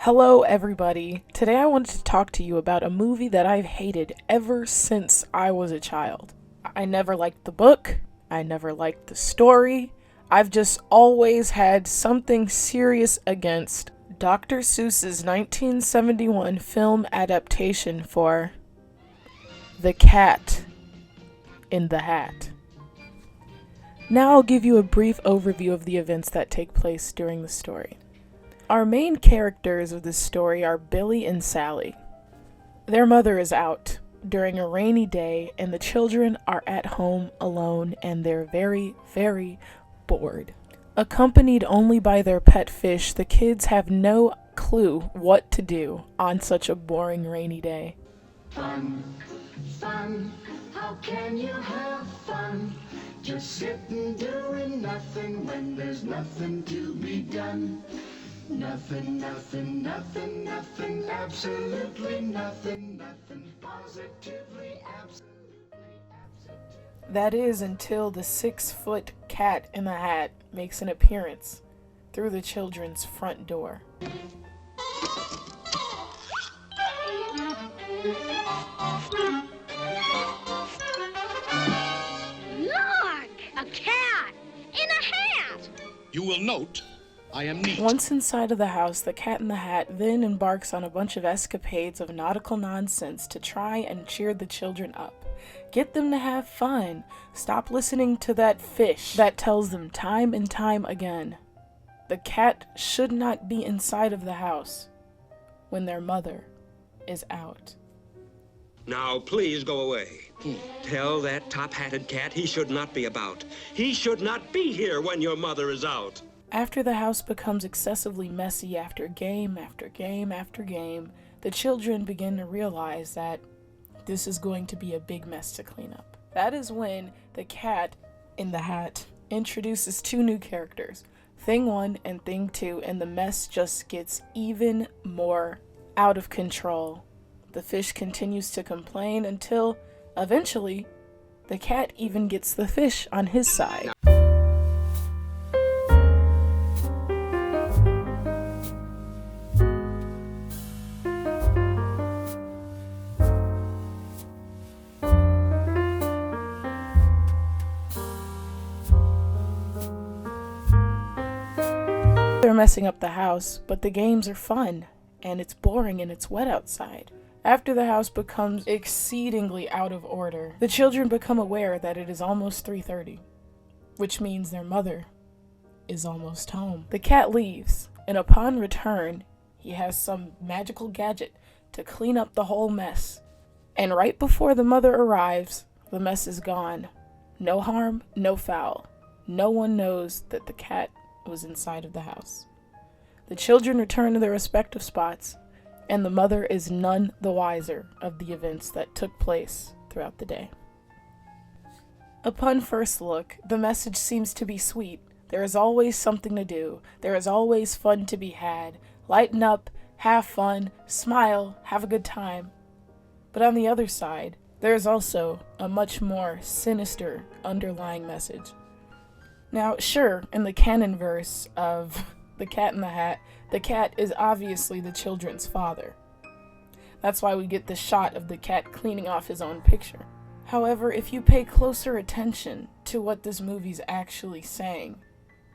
Hello, everybody. Today I wanted to talk to you about a movie that I've hated ever since I was a child. I never liked the book, I never liked the story. I've just always had something serious against Dr. Seuss's 1971 film adaptation for The Cat in the Hat. Now I'll give you a brief overview of the events that take place during the story. Our main characters of this story are Billy and Sally. Their mother is out during a rainy day and the children are at home alone and they're very, very bored. Accompanied only by their pet fish, the kids have no clue what to do on such a boring rainy day. Fun, fun, how can you have fun? Just sitting doing nothing when there's nothing to be done. Nothing, nothing, nothing, nothing, absolutely nothing, nothing, positively, absolutely. That is until the 6-foot cat in the hat makes an appearance through the children's front door. Look! A cat! In a hat! You will note, I am neat. Once inside of the house, the Cat in the Hat then embarks on a bunch of escapades of nautical nonsense to try and cheer the children up. Get them to have fun. Stop listening to that fish that tells them time and time again. The cat should not be inside of the house when their mother is out. Now, please go away. Tell that top-hatted cat he should not be about. He should not be here when your mother is out. After the house becomes excessively messy after game after game after game, the children begin to realize that this is going to be a big mess to clean up. That is when the Cat in the Hat introduces two new characters, Thing 1 and Thing 2, and the mess just gets even more out of control. The fish continues to complain until, eventually, the cat even gets the fish on his side. They're messing up the house, but the games are fun, and it's boring and it's wet outside. After the house becomes exceedingly out of order, the children become aware that it is almost 3:30, which means their mother is almost home. The cat leaves, and upon return, he has some magical gadget to clean up the whole mess. And right before the mother arrives, the mess is gone. No harm, no foul. No one knows that the cat was inside of the house. The children return to their respective spots, and the mother is none the wiser of the events that took place throughout the day. Upon first look, the message seems to be sweet. There is always something to do. There is always fun to be had. Lighten up, have fun, smile, have a good time. But on the other side, there is also a much more sinister underlying message. Now, sure, in the canon verse of The Cat in the Hat, the cat is obviously the children's father. That's why we get the shot of the cat cleaning off his own picture. However, if you pay closer attention to what this movie's actually saying,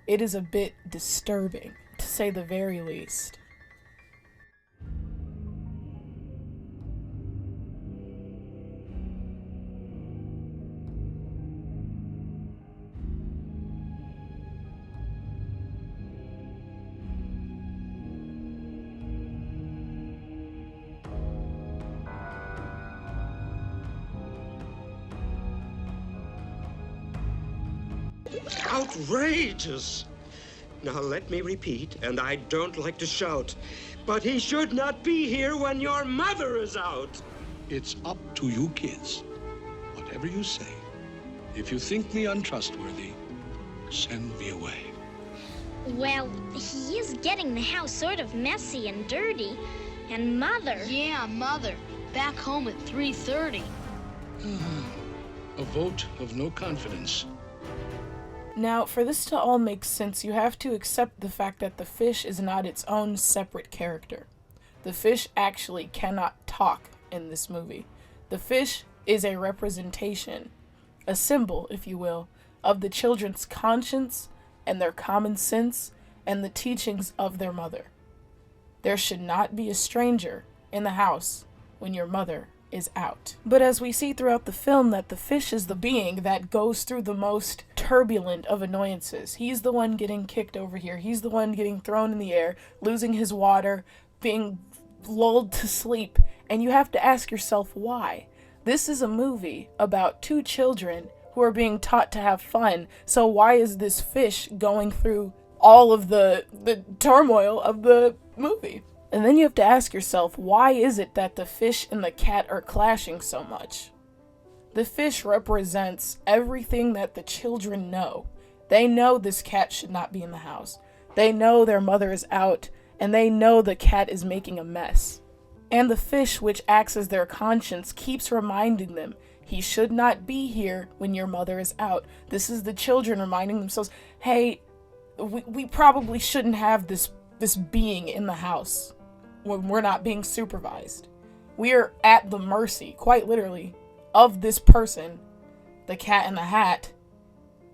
it is a bit disturbing, to say the very least. Outrageous! Now let me repeat, and I don't like to shout, but he should not be here when your mother is out. It's up to you kids. Whatever you say. If you think me untrustworthy, send me away. Well, he is getting the house sort of messy and dirty. And Mother... Yeah, Mother. Back home at 3:30. A vote of no confidence. Now, for this to all make sense, you have to accept the fact that the fish is not its own separate character. The fish actually cannot talk in this movie. The fish is a representation, a symbol, if you will, of the children's conscience and their common sense and the teachings of their mother. There should not be a stranger in the house when your mother is out. But as we see throughout the film, that the fish is the being that goes through the most turbulent of annoyances. He's the one getting kicked over here. He's the one getting thrown in the air, losing his water, being lulled to sleep. And you have to ask yourself why. This is a movie about two children who are being taught to have fun. So why is this fish going through all of the turmoil of the movie? And then you have to ask yourself, why is it that the fish and the cat are clashing so much? The fish represents everything that the children know. They know this cat should not be in the house. They know their mother is out, and they know the cat is making a mess. And the fish, which acts as their conscience, keeps reminding them, he should not be here when your mother is out. This is the children reminding themselves, hey, we probably shouldn't have this being in the house when we're not being supervised. We are at the mercy, quite literally, of this person, the Cat in the Hat,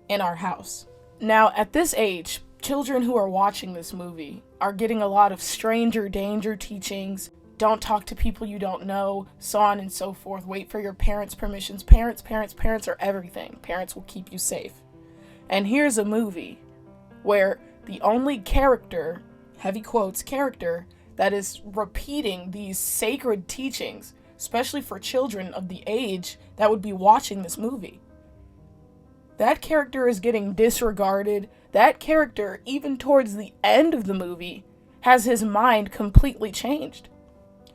in our house. Now, at this age, children who are watching this movie are getting a lot of stranger danger teachings. Don't talk to people you don't know, so on and so forth. Wait for your parents' permissions. Parents are everything. Parents will keep you safe. And here's a movie where the only character, heavy quotes, character, that is repeating these sacred teachings, especially for children of the age that would be watching this movie. That character is getting disregarded. That character, even towards the end of the movie, has his mind completely changed.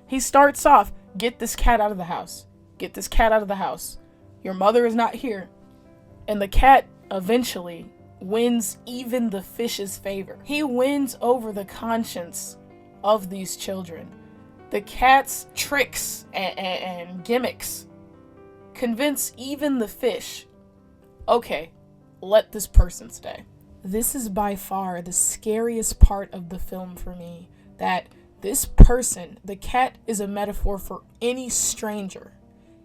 He starts off, get this cat out of the house. Get this cat out of the house. Your mother is not here. And the cat eventually wins even the fish's favor. He wins over the conscience of these children. The cat's tricks and gimmicks convince even the fish, okay, let this person stay. This is by far the scariest part of the film for me, that this person, the cat, is a metaphor for any stranger.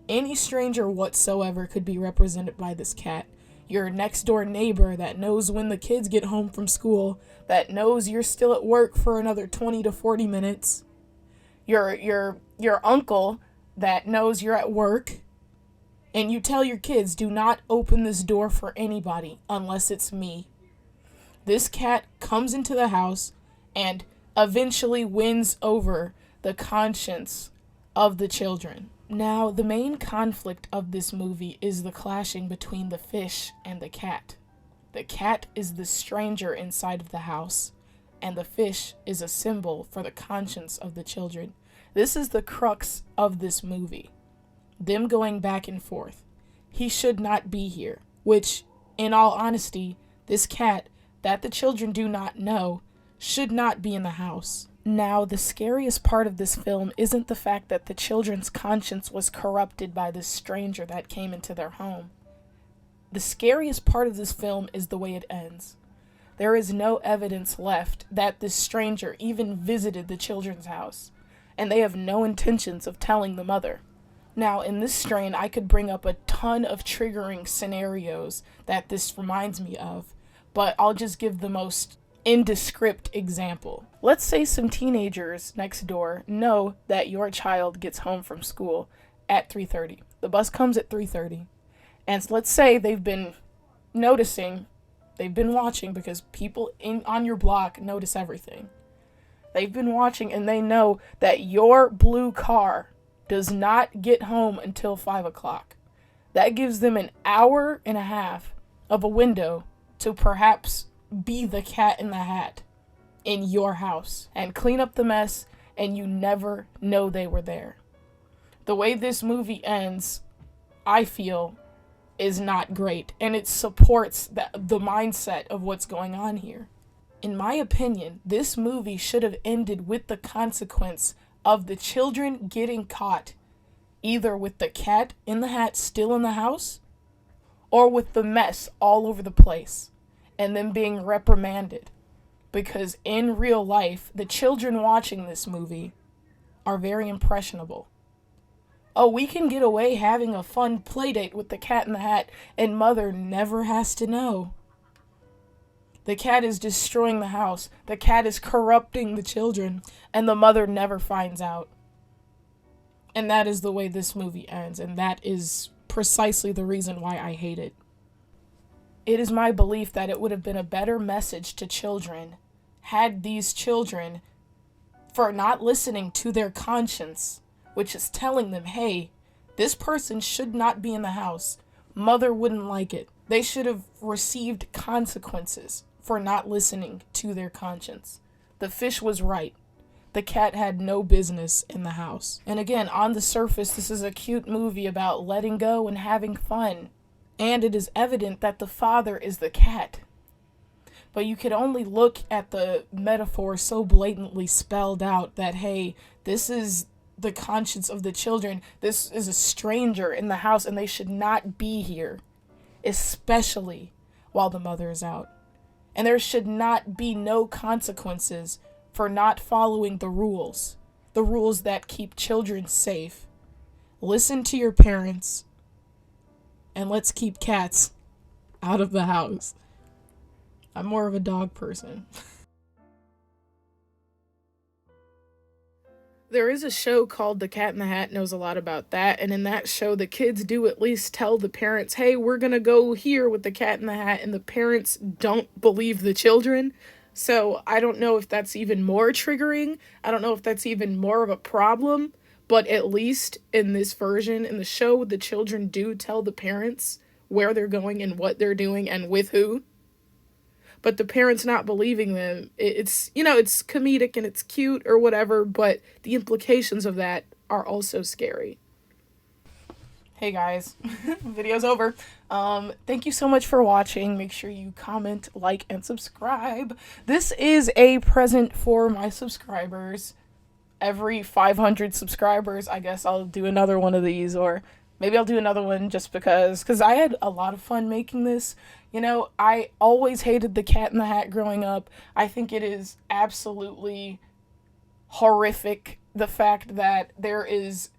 Any stranger whatsoever could be represented by this cat. Your next door neighbor that knows when the kids get home from school, that knows you're still at work for another 20 to 40 minutes. Your uncle that knows you're at work, and you tell your kids, do not open this door for anybody unless it's me. This cat comes into the house and eventually wins over the conscience of the children. Now, the main conflict of this movie is the clashing between the fish and the cat. The cat is the stranger inside of the house, and the fish is a symbol for the conscience of the children. This is the crux of this movie. Them going back and forth. He should not be here, which, in all honesty, this cat, that the children do not know, should not be in the house. Now, the scariest part of this film isn't the fact that the children's conscience was corrupted by this stranger that came into their home. The scariest part of this film is the way it ends. There is no evidence left that this stranger even visited the children's house, and they have no intentions of telling the mother. Now, in this strain, I could bring up a ton of triggering scenarios that this reminds me of, but I'll just give the most indescript example. Let's say some teenagers next door know that your child gets home from school at 3:30. The bus comes at 3:30. And let's say they've been noticing, they've been watching, because people on your block notice everything. They've been watching and they know that your blue car does not get home until 5 o'clock. That gives them an hour and a half of a window to perhaps be the Cat in the Hat in your house and clean up the mess, and you never know they were there. The way this movie ends, I feel, is not great, and it supports the mindset of what's going on here. In my opinion, this movie should have ended with the consequence of the children getting caught, either with the Cat in the Hat still in the house, or with the mess all over the place, and them being reprimanded. Because in real life, the children watching this movie are very impressionable. Oh, we can get away having a fun play date with the Cat in the Hat, and mother never has to know. The cat is destroying the house. The cat is corrupting the children, and the mother never finds out. And that is the way this movie ends, and that is precisely the reason why I hate it. It is my belief that it would have been a better message to children had these children, for not listening to their conscience, which is telling them, hey, this person should not be in the house. Mother wouldn't like it. They should have received consequences for not listening to their conscience. The fish was right. The cat had no business in the house. And again, on the surface, this is a cute movie about letting go and having fun. And it is evident that the father is the cat. But you could only look at the metaphor so blatantly spelled out that, hey, this is the conscience of the children. This is a stranger in the house and they should not be here, especially while the mother is out. And there should not be no consequences for not following the rules that keep children safe. Listen to your parents, and let's keep cats out of the house. I'm more of a dog person. There is a show called The Cat in the Hat knows a lot about that, and in that show the kids do at least tell the parents, hey, we're gonna go here with the Cat in the Hat, and the parents don't believe the children. So I don't know if that's even more triggering. I don't know if that's even more of a problem, but at least in this version, in the show, the children do tell the parents where they're going and what they're doing and with who. But the parents not believing them, it's, you know, it's comedic and it's cute or whatever, but the implications of that are also scary. Hey guys, video's over. Thank you so much for watching. Make sure you comment, like, and subscribe. This is a present for my subscribers. Every 500 subscribers, I guess I'll do another one of these, or maybe I'll do another one just because I had a lot of fun making this. You know, I always hated the Cat in the Hat growing up. I think it is absolutely horrific, the fact that there is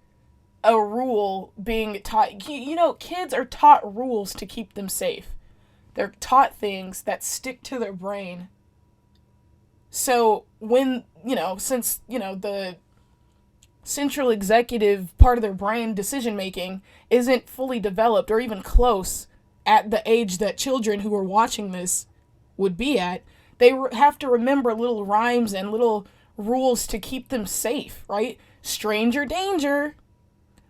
a rule being taught. You know, kids are taught rules to keep them safe. They're taught things that stick to their brain. So when, you know, since, you know, the central executive part of their brain, decision making, isn't fully developed or even close at the age that children who are watching this would be at, they have to remember little rhymes and little rules to keep them safe, right? Stranger danger.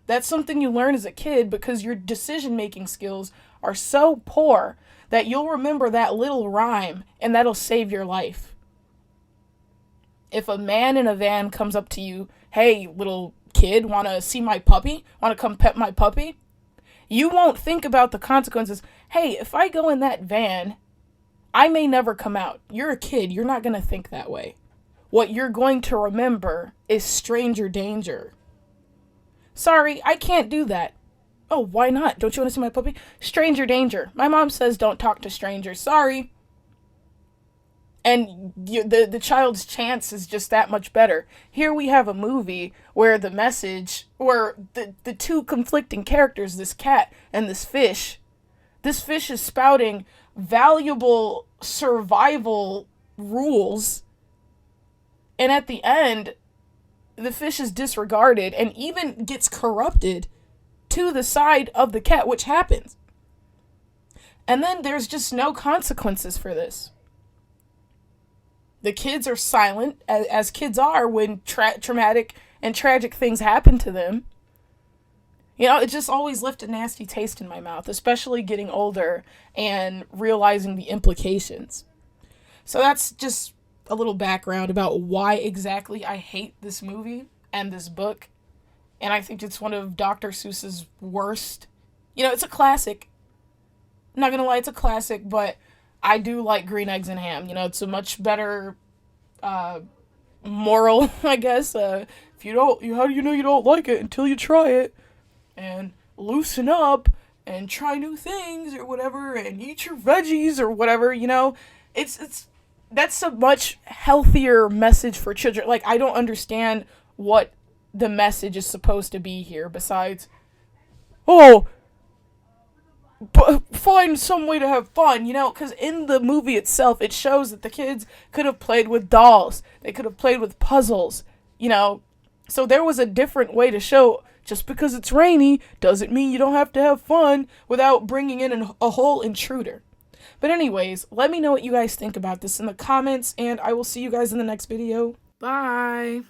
That's something you learn as a kid because your decision-making skills are so poor that you'll remember that little rhyme and that'll save your life. If a man in a van comes up to you, hey, little kid, want to see my puppy? Want to come pet my puppy? You won't think about the consequences. Hey, if I go in that van, I may never come out. You're a kid. You're not going to think that way. What you're going to remember is stranger danger. Sorry, I can't do that. Oh, why not? Don't you want to see my puppy? Stranger danger. My mom says don't talk to strangers. Sorry. And the child's chance is just that much better. Here we have a movie where the message, where the two conflicting characters, this cat and this fish is spouting valuable survival rules. And at the end, the fish is disregarded and even gets corrupted to the side of the cat, which happens. And then there's just no consequences for this. The kids are silent, as kids are when traumatic and tragic things happen to them. You know, it just always left a nasty taste in my mouth, especially getting older and realizing the implications. So that's just a little background about why exactly I hate this movie and this book. And I think it's one of Dr. Seuss's worst. You know, it's a classic. I'm not gonna lie, it's a classic, but I do like Green Eggs and Ham. You know, it's a much better moral, I guess. If you don't, how do you know you don't like it until you try it? And loosen up and try new things or whatever, and eat your veggies or whatever. You know, that's a much healthier message for children. Like, I don't understand what the message is supposed to be here besides, oh, find some way to have fun, you know, because in the movie itself, it shows that the kids could have played with dolls, they could have played with puzzles, you know, so there was a different way to show, just because it's rainy doesn't mean you don't have to have fun without bringing in a whole intruder. But anyways, let me know what you guys think about this in the comments, and I will see you guys in the next video. Bye!